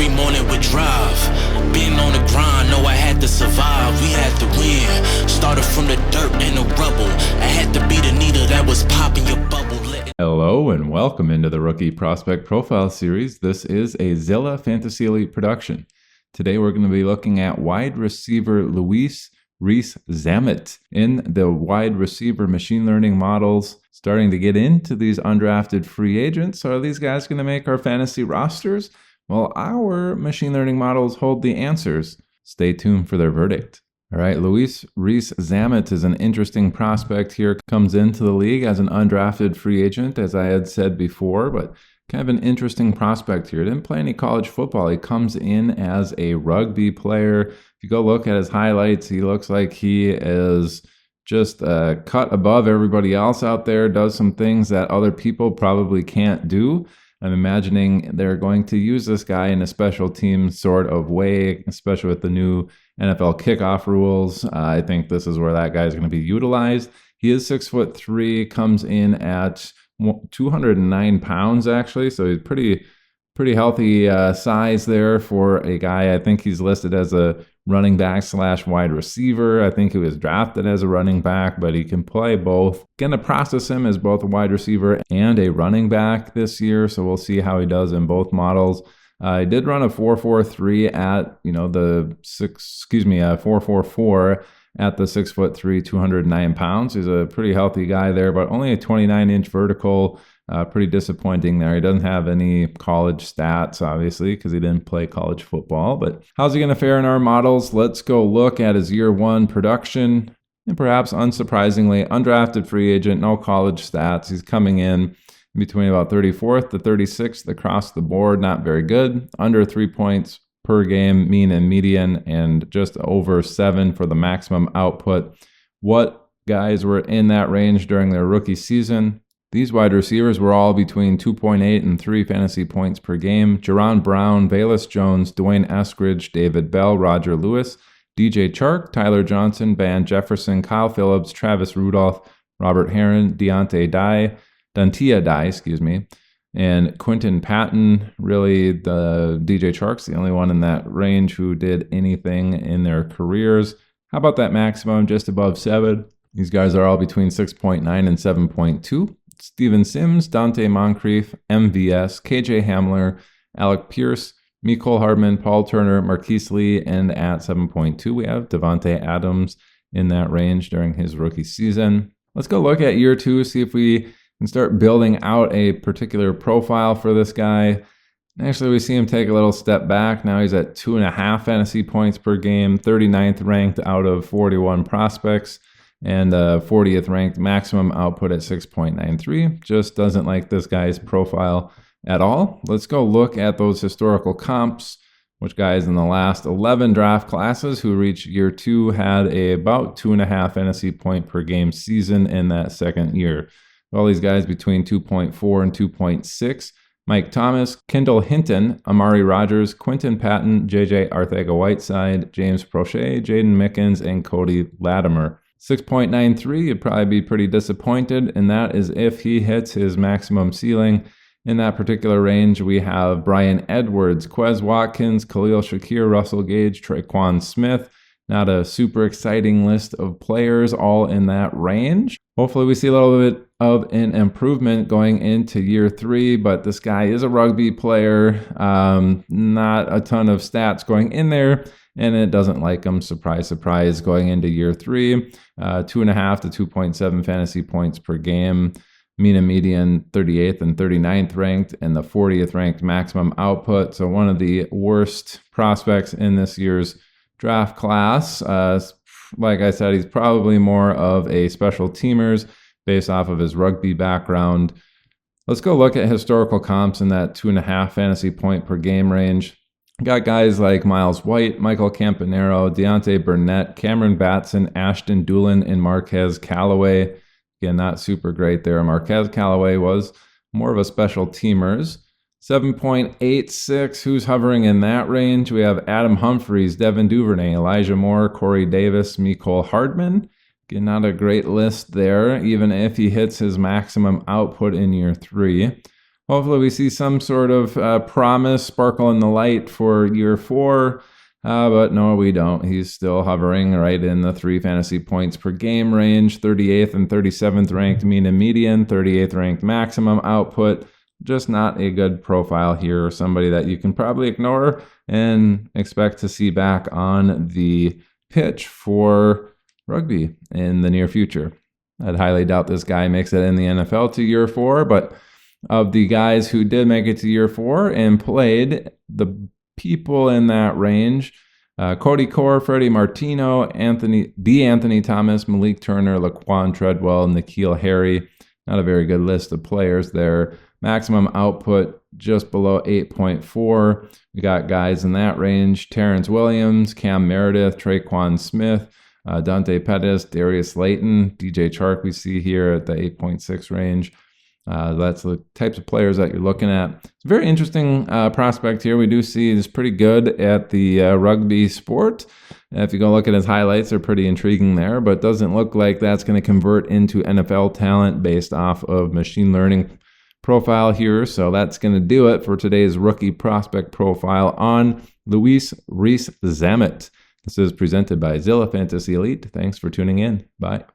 every morning with drive. Being on the grind, know I had to survive. We had to win. Started from the dirt and the rubble. I had to be the needle that was popping your bubble. Hello and welcome into the Rookie Prospect Profile Series. This is a Zilla Fantasy Elite production. Today we're going to be looking at wide receiver Louis Rees-Zammit. In the wide receiver machine learning models, starting to get into these undrafted free agents. So are these guys going to make our fantasy rosters? Well, our machine learning models hold the answers. Stay tuned for their verdict. All right, Louis Rees-Zammit is an interesting prospect here. Comes into the league as an undrafted free agent, as I had said before, but kind of an interesting prospect here. Didn't play any college football. He comes in as a rugby player. If you go look at his highlights, he looks like he is just cut above everybody else out there, does some things that other people probably can't do. I'm imagining they're going to use this guy in a special team sort of way, especially with the new NFL kickoff rules. I think this is where that guy is going to be utilized. He is 6'3", comes in at 209 pounds actually, so he's pretty healthy size there for a guy. I think he's listed as a running back / wide receiver. I think he was drafted as a running back, but he can play both. Going to process him as both a wide receiver and a running back this year, so we'll see how he does in both models. I did run a 4.43 at, the 4.44 at the 6'3", 209 pounds. He's a pretty healthy guy there, but only a 29-inch vertical. Pretty disappointing there. He doesn't have any college stats, obviously, because he didn't play college football. But how's he going to fare in our models? Let's go look at his year one production. And perhaps unsurprisingly, undrafted free agent, no college stats. He's coming in between about 34th to 36th across the board. Not very good. Under 3 points per game, mean and median, and just over 7 for the maximum output. What guys were in that range during their rookie season? These wide receivers were all between 2.8 and 3 fantasy points per game. Jaron Brown, Velus Jones, Dwayne Eskridge, David Bell, Roger Lewis, DJ Chark, Tyler Johnson, Van Jefferson, Kyle Phillips, Travis Rudolph, Robert Herron, Dontia Dye, and Quinton Patton. Really, the DJ Chark's the only one in that range who did anything in their careers. How about that maximum, just above 7? These guys are all between 6.9 and 7.2. Steven Sims, Dante Moncrief, MVS, KJ Hamler, Alec Pierce, Mecole Hardman, Paul Turner, Marquise Lee, and at 7.2 we have Devontae Adams in that range during his rookie season. Let's go look at year two, see if we can start building out a particular profile for this guy. Actually, we see him take a little step back. Now he's at 2.5 fantasy points per game, 39th ranked out of 41 prospects. And 40th ranked maximum output at 6.93. Just doesn't like this guy's profile at all. Let's go look at those historical comps. Which guys in the last 11 draft classes who reached year two had about 2.5 fantasy point per game season in that second year. All these guys between 2.4 and 2.6. Mike Thomas, Kendall Hinton, Amari Rogers, Quinton Patton, JJ Arthega-Whiteside, James Prochet, Jaden Mickens, and Cody Latimer. 6.93, you'd probably be pretty disappointed, and that is if he hits his maximum ceiling. In that particular range, we have Brian Edwards, Quez Watkins, Khalil Shakir, Russell Gage, Traquan Smith. Not a super exciting list of players, all in that range. Hopefully we see a little bit of an improvement going into year three, but this guy is a rugby player. Not a ton of stats going in there. And it doesn't like him, surprise, surprise, going into year three. 2.5 to 2.7 fantasy points per game. Mean and median 38th and 39th ranked, and the 40th ranked maximum output. So one of the worst prospects in this year's draft class. Like I said, he's probably more of a special teamers based off of his rugby background. Let's go look at historical comps in that 2.5 fantasy point per game range. Got guys like Miles White, Michael Campanaro, Deontay Burnett, Cameron Batson, Ashton Doolin, and Marquez Callaway. Again, not super great there. Marquez Callaway was more of a special teamers. 7.86, who's hovering in that range? We have Adam Humphries, Devin Duvernay, Elijah Moore, Corey Davis, Mecole Hardman. Again, not a great list there, even if he hits his maximum output in year three. Hopefully we see some sort of promise, sparkle in the light for year 4. But no, we don't. He's still hovering right in the 3 fantasy points per game range, 38th and 37th ranked mean and median, 38th ranked maximum output. Just not a good profile here, somebody that you can probably ignore and expect to see back on the pitch for rugby in the near future. I'd highly doubt this guy makes it in the NFL to year 4, but of the guys who did make it to year 4 and played, the people in that range, Cody Core, Freddie Martino, Anthony Thomas, Malik Turner, Laquan Treadwell, N'Keal Harry. Not a very good list of players there. Maximum output just below 8.4. We got guys in that range: Terrence Williams, Cam Meredith, Traquan Smith, Dante Pettis, Darius Slayton, DJ Chark we see here at the 8.6 range. That's the types of players that you're looking at. It's a very interesting prospect here. We do see he's pretty good at the rugby sport. If you go look at his highlights, they're pretty intriguing there, but doesn't look like that's going to convert into NFL talent based off of machine learning profile here. So that's going to do it for today's rookie prospect profile on Louis Rees-Zammit. This is presented by Zilla Fantasy Elite. Thanks for tuning in. Bye.